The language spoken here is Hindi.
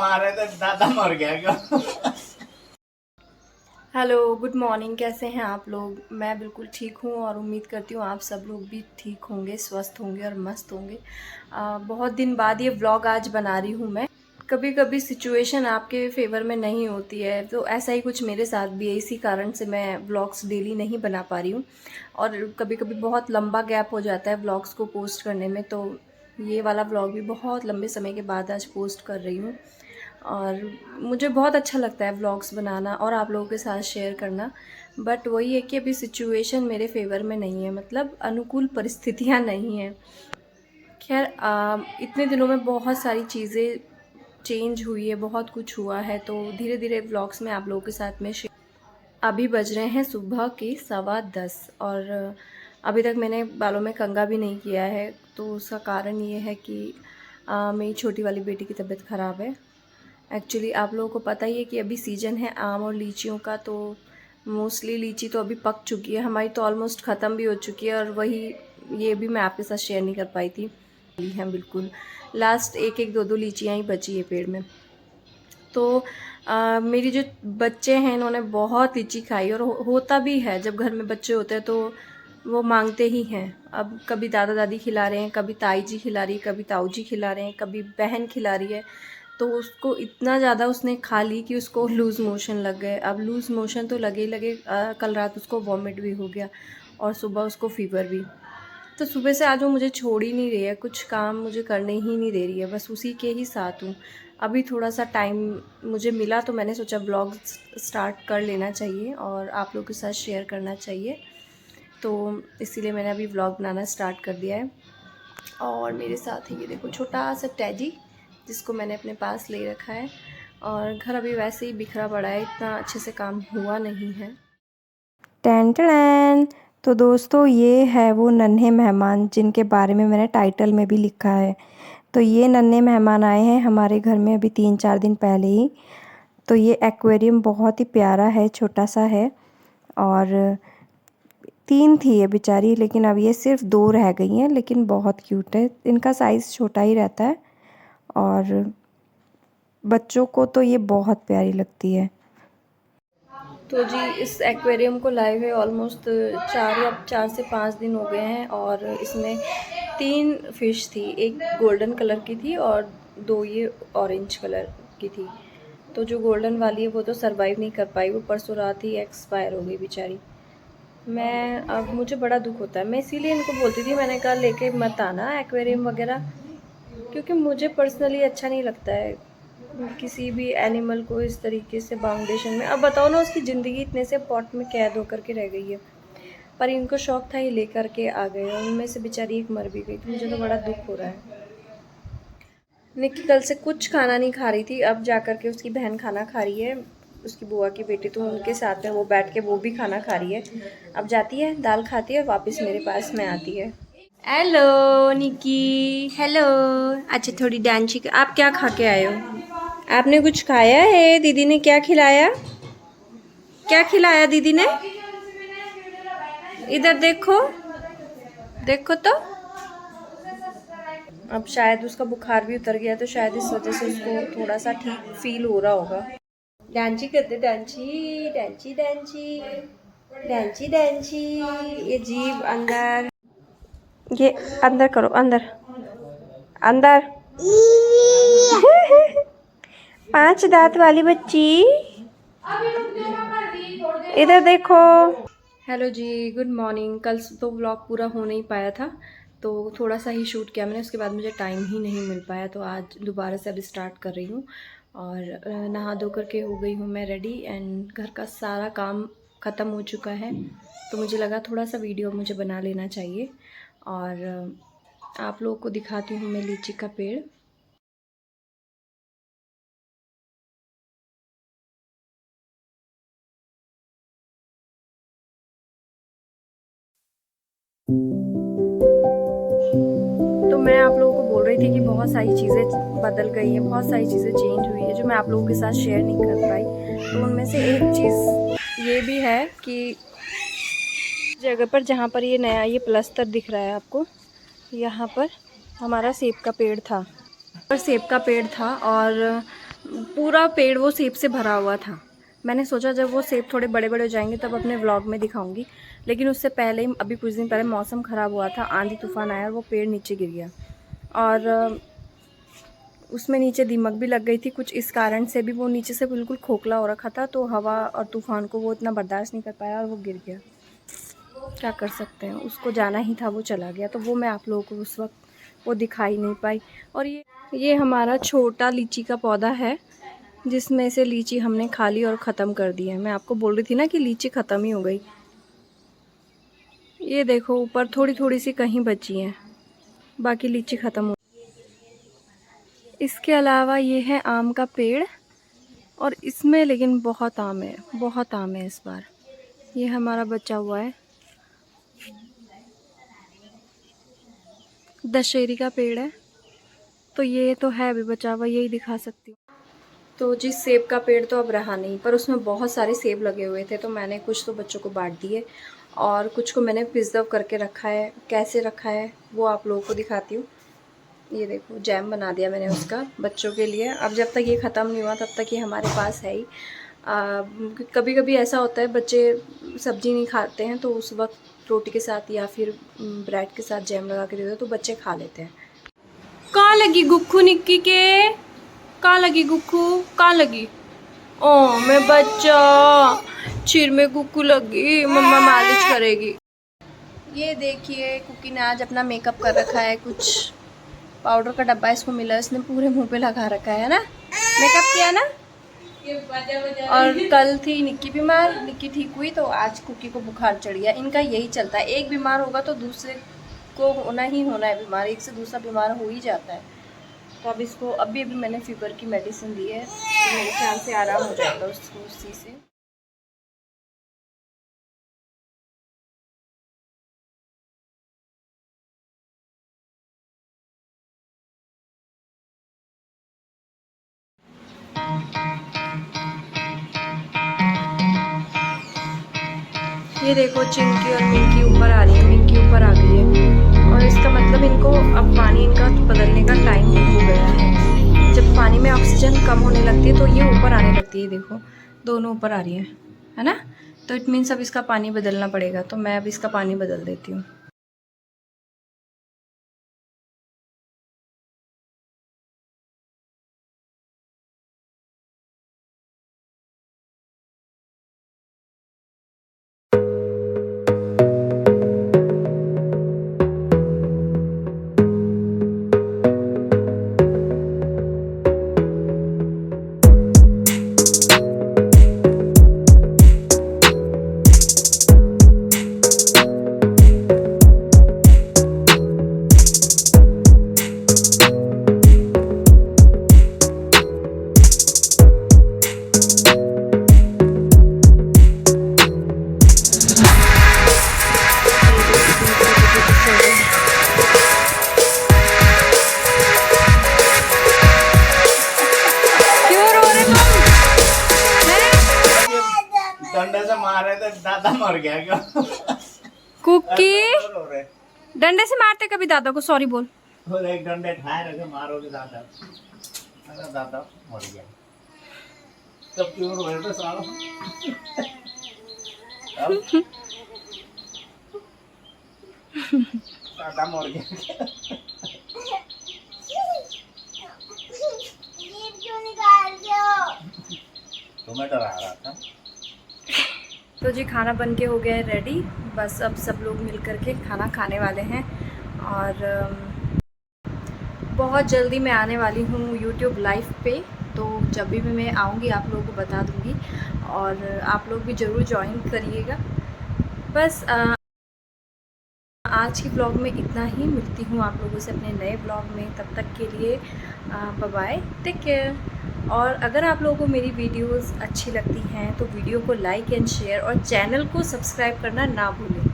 मारे तो दादा मर गया क्या? Hello, good morning. कैसे हैं आप लोग? मैं बिल्कुल ठीक हूँ और उम्मीद करती हूँ आप सब लोग भी ठीक होंगे, स्वस्थ होंगे और मस्त होंगे। बहुत दिन बाद ये व्लॉग आज बना रही हूँ मैं। कभी कभी सिचुएशन आपके फेवर में नहीं होती है, तो ऐसा ही कुछ मेरे साथ भी है। इसी कारण से मैं व्लॉग्स डेली नहीं बना पा रही हूँ और कभी कभी बहुत लंबा गैप हो जाता है व्लॉग्स को पोस्ट करने में। तो ये वाला व्लॉग भी बहुत लंबे समय के बाद आज पोस्ट कर रही हूँ और मुझे बहुत अच्छा लगता है व्लॉग्स बनाना और आप लोगों के साथ शेयर करना। बट वही है कि अभी सिचुएशन मेरे फेवर में नहीं है, मतलब अनुकूल परिस्थितियाँ नहीं हैं। खैर, इतने दिनों में बहुत सारी चीज़ें चेंज हुई है, बहुत कुछ हुआ है, तो धीरे धीरे व्लॉग्स में आप लोगों के साथ में शेयर। अभी बज रहे हैं सुबह के 10:15 और अभी तक मैंने बालों में कंघा भी नहीं किया है। तो उसका कारण ये है कि मेरी छोटी वाली बेटी की तबीयत ख़राब है। एक्चुअली आप लोगों को पता ही है कि अभी सीज़न है आम और लीचियों का, तो मोस्टली लीची तो अभी पक चुकी है, हमारी तो ऑलमोस्ट ख़त्म भी हो चुकी है। और वही ये भी मैं आपके साथ शेयर नहीं कर पाई थी हैं बिल्कुल। लास्ट एक एक दो दो लीचियाँ ही बची है पेड़ में। तो मेरी जो बच्चे हैं इन्होंने बहुत लीची खाई और होता भी है जब घर में बच्चे होते हैं तो वो मांगते ही हैं। अब कभी दादा दादी खिला रहे हैं, कभी ताई जी खिला रही है, कभी ताऊ जी खिला रहे हैं, कभी बहन खिला रही है। तो उसको इतना ज़्यादा उसने खा ली कि उसको लूज़ मोशन लग गए। अब लूज़ मोशन तो लगे ही लगे, कल रात उसको वॉमिट भी हो गया और सुबह उसको फ़ीवर भी। तो सुबह से आज वो मुझे छोड़ ही नहीं रही है, कुछ काम मुझे करने ही नहीं दे रही है, बस उसी के ही साथ हूँ। अभी थोड़ा सा टाइम मुझे मिला तो मैंने सोचा ब्लॉग स्टार्ट कर लेना चाहिए और आप लोगों के साथ शेयर करना चाहिए। तो इसीलिए मैंने अभी व्लॉग बनाना स्टार्ट कर दिया है। और मेरे साथ ही ये देखो छोटा सा टैडी जिसको मैंने अपने पास ले रखा है। और घर अभी वैसे ही बिखरा पड़ा है, इतना अच्छे से काम हुआ नहीं है। Ten ten. तो दोस्तों, ये है वो नन्हे मेहमान जिनके बारे में मैंने टाइटल में भी लिखा है। तो ये नन्हे मेहमान आए हैं हमारे घर में अभी 3-4 दिन पहले ही। तो ये एक्वेरियम बहुत ही प्यारा है, छोटा सा है और 3 थी ये बेचारी, लेकिन अब ये सिर्फ 2 रह गई हैं, लेकिन बहुत क्यूट है। इनका साइज़ छोटा ही रहता है और बच्चों को तो ये बहुत प्यारी लगती है। तो जी, इस एक्वेरियम को लाए हुए ऑलमोस्ट 4 से 5 दिन हो गए हैं और इसमें 3 फ़िश थी। एक गोल्डन कलर की थी और 2 ये ऑरेंज कलर की थी। तो जो गोल्डन वाली है वो तो सरवाइव नहीं कर पाई, वो परसों रात ही एक्सपायर हो गई बेचारी। अब मुझे बड़ा दुख होता है, मैं इसीलिए इनको बोलती थी, मैंने कहा लेके मत आना एक्वेरियम वगैरह, क्योंकि मुझे पर्सनली अच्छा नहीं लगता है किसी भी एनिमल को इस तरीके से बाउंडेशन में। अब बताओ ना, उसकी ज़िंदगी इतने से पॉट में कैद होकर के रह गई है, पर इनको शौक था ये लेकर के आ गए और उनमें से बेचारी एक मर भी गई। तो मुझे तो बड़ा दुख हो रहा है। निक्की कल से कुछ खाना नहीं खा रही थी, अब जा कर के उसकी बहन खाना खा रही है, उसकी बुआ की बेटी, तो उनके साथ में वो बैठ के वो भी खाना खा रही है। अब जाती है, दाल खाती है, वापस मेरे पास में आती है। हेलो निकी, हेलो। अच्छा, थोड़ी डांसी आप क्या खा के आए हो? आपने कुछ खाया है? दीदी ने क्या खिलाया? क्या खिलाया दीदी ने? इधर देखो, देखो तो। अब शायद उसका बुखार भी उतर गया, तो शायद इस वजह से उसको थोड़ा सा ठीक फील हो रहा होगा। डांची करते, डांची डांची डांची डांची डांची। ये जीभ अंदर, ये अंदर करो, अंदर अंदर। 5 दांत वाली बच्ची, इधर देखो। हेलो जी, गुड मॉर्निंग। कल तो व्लॉग पूरा हो नहीं पाया था, तो थोड़ा सा ही शूट किया मैंने, उसके बाद मुझे टाइम ही नहीं मिल पाया, तो आज दोबारा से अब स्टार्ट कर रही हूँ। और नहा धो करके हो गई हूँ मैं रेडी एंड घर का सारा काम ख़त्म हो चुका है। तो मुझे लगा थोड़ा सा वीडियो मुझे बना लेना चाहिए और आप लोगों को दिखाती हूँ मैं लीची का पेड़। तो मैं आप लोगों को बोल रही थी कि बहुत सारी चीज़ें बदल गई हैं, बहुत सारी चीज़ें चेंज हुई है जो मैं आप लोगों के साथ शेयर नहीं कर पाई। तो उनमें से एक चीज़ ये भी है कि जगह पर जहाँ पर ये नया ये प्लास्टर दिख रहा है आपको, यहाँ पर हमारा सेब का पेड़ था, और पूरा पेड़ वो सेब से भरा हुआ था। मैंने सोचा जब वो सेब थोड़े बड़े बड़े हो जाएंगे तब अपने व्लॉग में दिखाऊंगी, लेकिन उससे पहले ही अभी कुछ दिन पहले मौसम ख़राब हुआ था, आंधी तूफान आया और वो पेड़ नीचे गिर गया और उसमें नीचे दीमक भी लग गई थी कुछ, इस कारण से भी वो नीचे से बिल्कुल खोखला हो रखा था, तो हवा और तूफान को वो इतना बर्दाश्त नहीं कर पाया और वो गिर गया। क्या कर सकते हैं, उसको जाना ही था, वो चला गया। तो वो मैं आप लोगों को उस वक्त वो दिखाई नहीं पाई। और ये हमारा छोटा लीची का पौधा है जिसमें से लीची हमने खा ली और ख़त्म कर दी है। मैं आपको बोल रही थी ना कि लीची ख़त्म ही हो गई। ये देखो ऊपर थोड़ी थोड़ी सी कहीं बची हैं, बाकी लीची ख़त्म हो। इसके अलावा ये है आम का पेड़ और इसमें लेकिन बहुत आम है, बहुत आम है इस बार। ये हमारा बचा हुआ है दशहरी का पेड़ है, तो ये तो है अभी बचा हुआ, यही दिखा सकती हूँ। तो जी सेब का पेड़ तो अब रहा नहीं, पर उसमें बहुत सारे सेब लगे हुए थे, तो मैंने कुछ तो बच्चों को बांट दिए और कुछ को मैंने प्रिजर्व करके रखा है। कैसे रखा है वो आप लोगों को दिखाती हूँ। ये देखो जैम बना दिया मैंने उसका बच्चों के लिए। अब जब तक ये ख़त्म नहीं हुआ तब तक ये हमारे पास है ही। कभी कभी ऐसा होता है बच्चे सब्ज़ी नहीं खाते हैं, तो उस वक्त रोटी के साथ या फिर ब्रेड के साथ जैम लगा के दे दो तो बच्चे खा लेते हैं। कहाँ लगी गुक्खू निक्की के, कहाँ लगी गुक्खू, कहाँ लगी? ओ मैं बच्चा सिर में गुक्खू लगी, मम्मा मालिश करेगी। ये देखिए कुकी ने आज अपना मेकअप कर रखा है, कुछ पाउडर का डब्बा इसको मिला, इसने पूरे मुंह पे लगा रखा है ना, मेकअप किया ना। और कल थी निक्की बीमार, निक्की ठीक हुई तो आज कुकी को बुखार चढ़ गया। इनका यही चलता है, एक बीमार होगा तो दूसरे को होना ही होना है बीमार, एक से दूसरा बीमार हो ही जाता है। तो अब इसको अभी मैंने फीवर की मेडिसिन दी है, तो मेरे ख्याल से आराम हो जाएगा उसको उसी से। ये देखो चिंकी और मिंकी ऊपर आ रही है, मिंकी ऊपर आ गई है और इसका मतलब इनको अब पानी इनका बदलने का टाइम हो गया है। जब पानी में ऑक्सीजन कम होने लगती है तो ये ऊपर आने लगती है। देखो दोनों ऊपर आ रही है ना, तो इट मीन्स अब इसका पानी बदलना पड़ेगा, तो मैं अब इसका पानी बदल देती हूँ। डंडे से मारे तो दादा मर गया क्या? कुकी डंडे से मारते कभी दादा को, सॉरी बोल। और एक डंडे ठाए रखे मारोगे दादा, अरे दादा मर गया। तब क्यों रोए थे सालो? दादा मर गया। तुम्हें डरा रहा था। तो जी खाना बन के हो गया है रेडी, बस अब सब लोग मिल कर के खाना खाने वाले हैं और बहुत जल्दी मैं आने वाली हूँ YouTube लाइव पे, तो जब भी मैं आऊँगी आप लोगों को बता दूँगी और आप लोग भी ज़रूर ज्वाइन करिएगा। बस आज की ब्लॉग में इतना ही, मिलती हूँ आप लोगों से अपने नए ब्लॉग में, तब तक के लिए बाय बाय, टेक केयर। और अगर आप लोगों को मेरी वीडियोस अच्छी लगती हैं तो वीडियो को लाइक एंड शेयर और चैनल को सब्सक्राइब करना ना भूलें।